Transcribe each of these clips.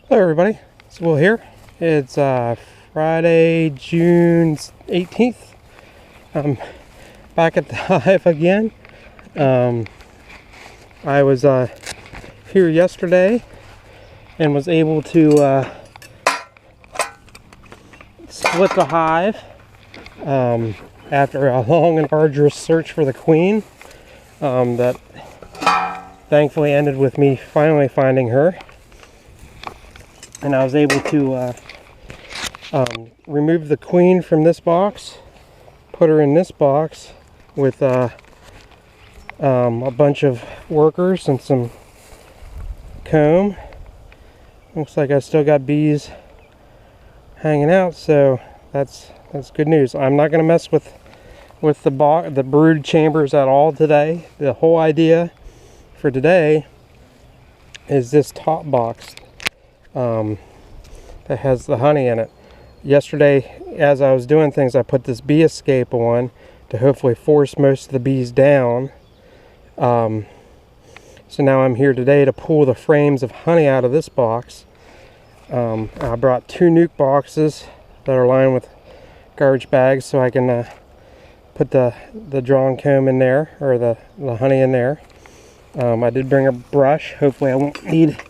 Hello everybody, it's Will here. It's Friday, June 18th. I'm back at the hive again. I was here yesterday and was able to split the hive after a long and arduous search for the queen that thankfully ended with me finally finding her. And I was able to remove the queen from this box, put her in this box with a bunch of workers and some comb. Looks like I still got bees hanging out, so that's good news. I'm not going to mess with the brood chambers at all today. The whole idea for today is this top box that has the honey in it. Yesterday, as I was doing things, I put this bee escape on to hopefully force most of the bees down. So now I'm here today to pull the frames of honey out of this box. I brought 2 nuke boxes that are lined with garbage bags so I can put the drawn comb in there, or the honey in there. I did bring a brush. Hopefully I won't need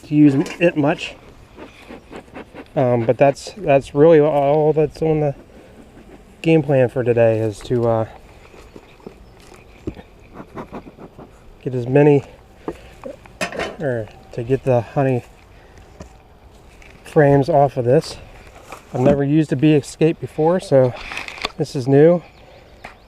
to use it much, but that's really all that's on the game plan for today, is to get as many, or to get the honey frames off of this. I've never used a bee escape before, so this is new.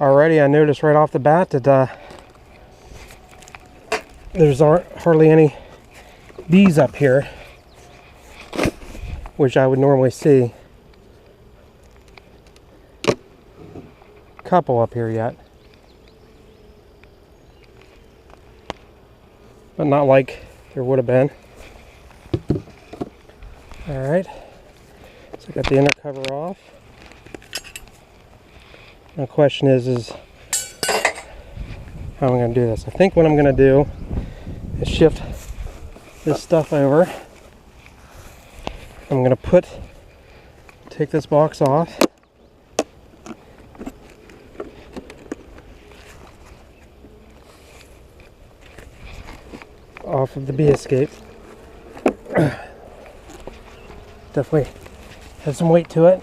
Already I noticed right off the bat that there's hardly any bees up here, which I would normally see. Couple up here yet, but not like there would have been. Alright, so I got the inner cover off. The question is how am I going to do this? I think what I'm going to do is shift this stuff over. I'm going to take this box off. Off of the bee escape. Definitely has some weight to it.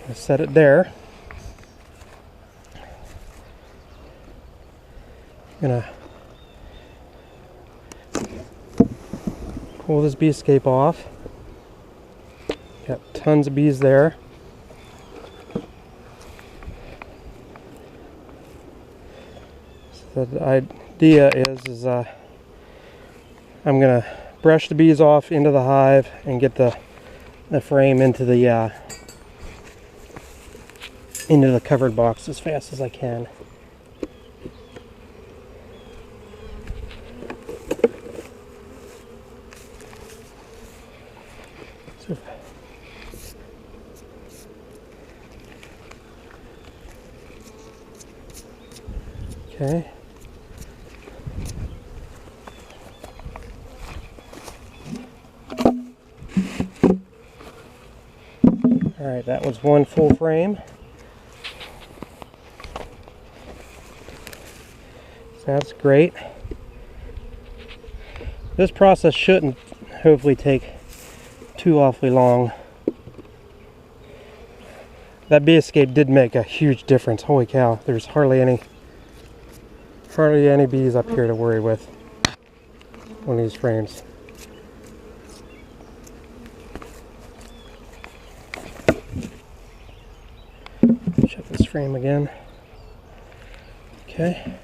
I'll set it there. Gonna pull this bee escape off. Got tons of bees there. So the idea is I'm gonna brush the bees off into the hive and get the frame into the covered box as fast as I can. Okay. Alright, that was one full frame. So that's great. This process shouldn't hopefully take too awfully long. That bee escape did make a huge difference. Holy cow, there's hardly any bees up here to worry with on these frames. Check this frame again. Okay.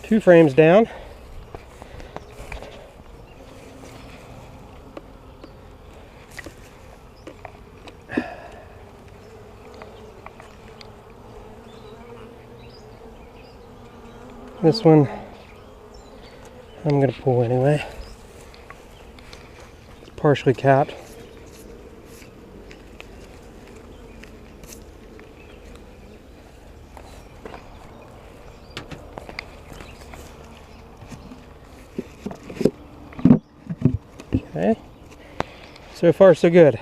2 frames down. This one I'm going to pull anyway. It's partially capped. So far, so good.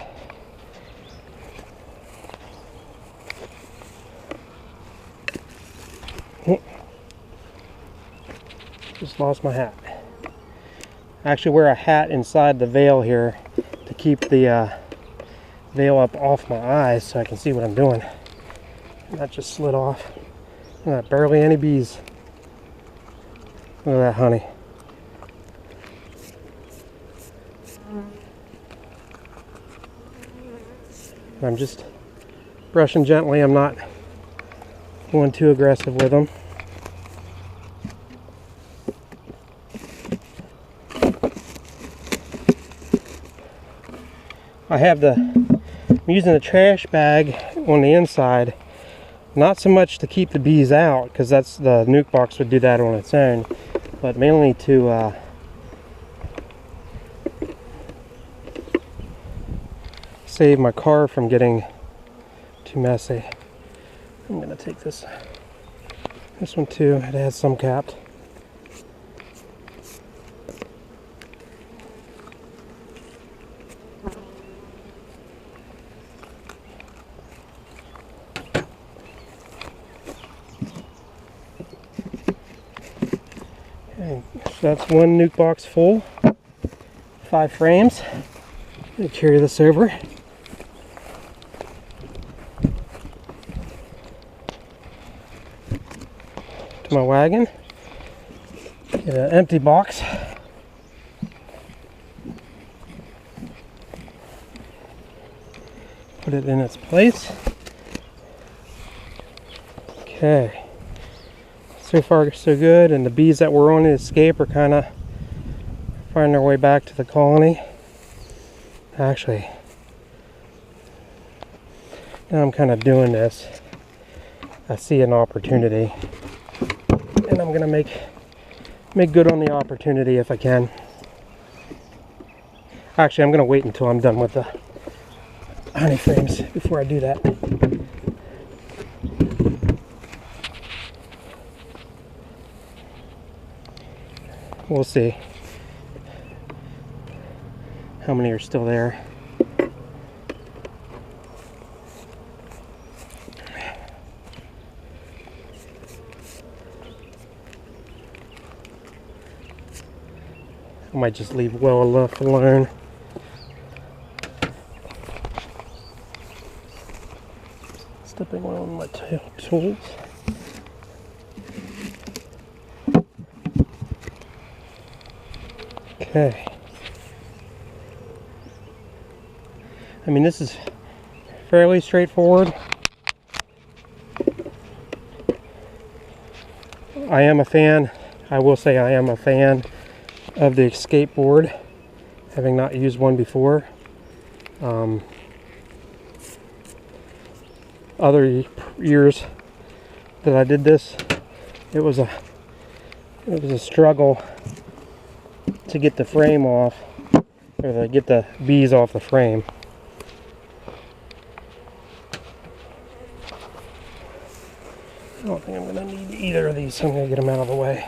Just lost my hat. I actually wear a hat inside the veil here to keep the veil up off my eyes so I can see what I'm doing. And that just slid off. Barely any bees. Look at that honey. I'm just brushing gently. I'm not going too aggressive with them. I'm using a trash bag on the inside, not so much to keep the bees out, because that's the nuke box would do that on its own, but mainly to save my car from getting too messy. I'm going to take this one too. It has some capped. Okay, so that's one nuke box full. 5 frames. I'm going to carry this over to my wagon. Get an empty box. Put it in its place. Okay. So far so good, and the bees that were on the escape are kind of finding their way back to the colony. Actually, now I'm kind of doing this. I see an opportunity, and I'm gonna make good on the opportunity if I can. Actually, I'm gonna wait until I'm done with the honey frames before I do that. We'll see how many are still there. I might just leave well enough alone. Stepping on my tools. Okay. I mean, this is fairly straightforward. I am a fan. I will say I am a fan of the escape board, having not used one before. Other years that I did this, it was a struggle to get the frame off, or to get the bees off the frame. I don't think I'm going to need either of these, so I'm going to get them out of the way.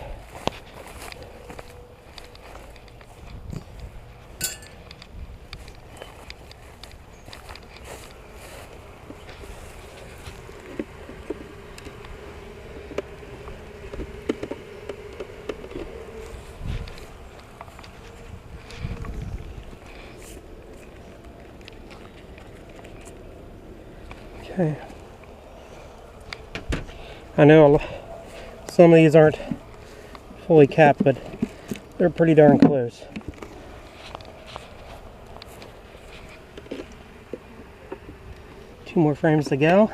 Okay. I know some of these aren't fully capped, but they're pretty darn close. Two more frames to go.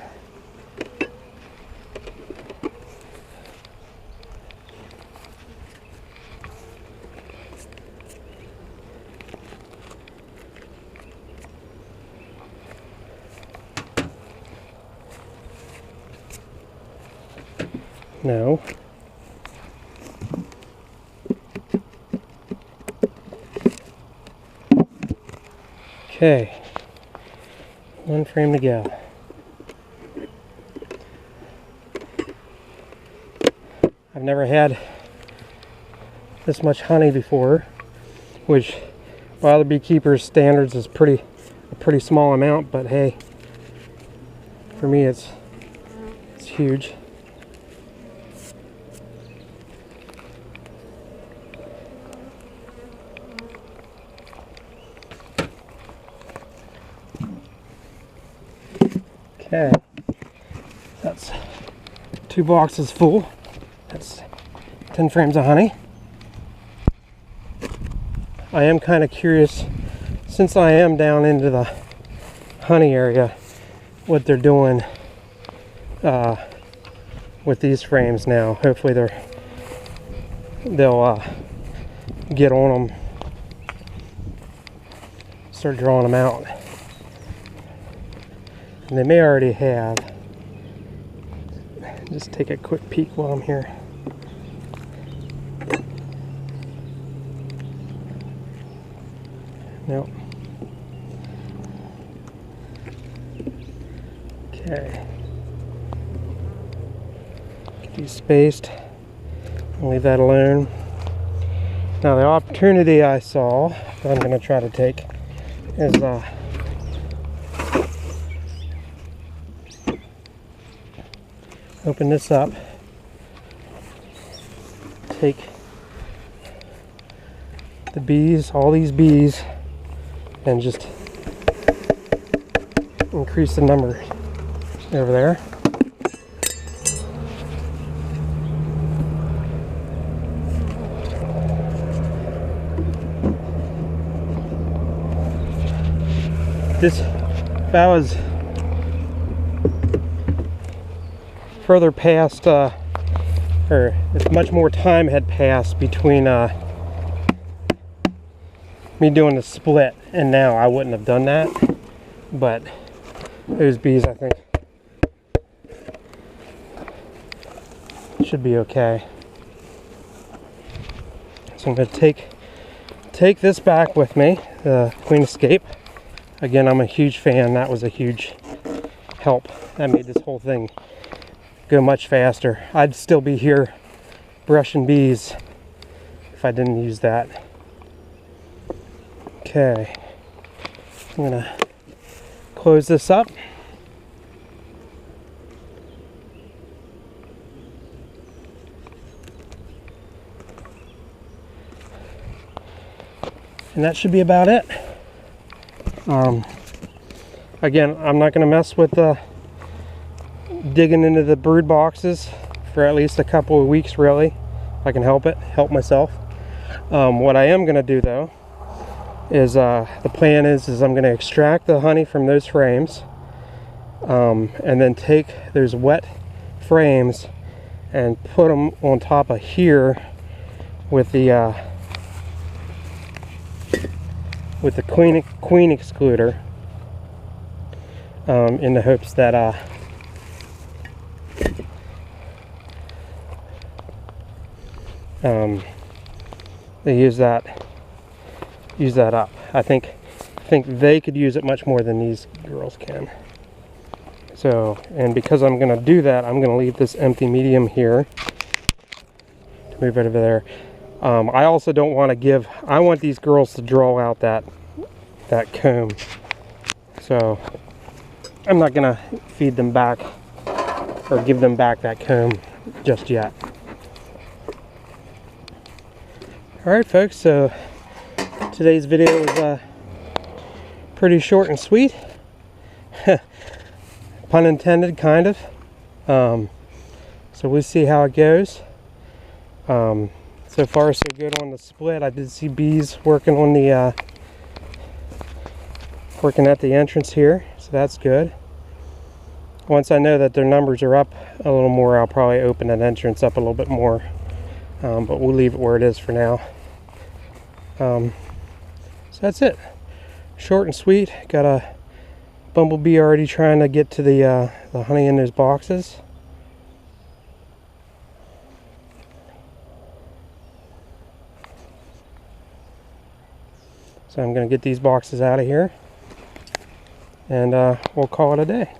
No. Okay. One frame to go. I've never had this much honey before, which by other beekeepers' standards is a pretty small amount, but hey, for me it's huge. Okay, that's 2 boxes full. That's 10 frames of honey. I am kind of curious, since I am down into the honey area, what they're doing with these frames now. Hopefully they'll get on them, start drawing them out. And they may already have. Just take a quick peek while I'm here. Nope. Okay. Get these spaced. I'll leave that alone. Now the opportunity I saw that I'm going to try to take is open this up, take the bees, all these bees, and just increase the number over there. If I was further past, or if much more time had passed between me doing the split and now, I wouldn't have done that. But those bees, I think, should be okay. So I'm going to take this back with me, the Queen Escape. Again, I'm a huge fan. That was a huge help. That made this whole thing go much faster. I'd still be here brushing bees if I didn't use that. Okay, I'm gonna close this up. And that should be about it. Again, I'm not gonna mess with digging into the brood boxes for at least a couple of weeks, really, if I can help myself. What I am going to do though is the plan is I'm going to extract the honey from those frames, and then take those wet frames and put them on top of here with the queen excluder, in the hopes that they use that up. I think they could use it much more than these girls can. So, and because I'm going to do that, I'm going to leave this empty medium here to move it over there. I also don't want to I want these girls to draw out that comb. So I'm not going to feed them back or give them back that comb just yet. Alright folks, so today's video was pretty short and sweet. Pun intended, kind of. So we'll see how it goes. So far so good on the split. I did see bees working on the working at the entrance here, so that's good. Once I know that their numbers are up a little more, I'll probably open that entrance up a little bit more. But we'll leave it where it is for now. So that's it. Short and sweet. Got a bumblebee already trying to get to the honey in those boxes. So I'm going to get these boxes out of here, and we'll call it a day.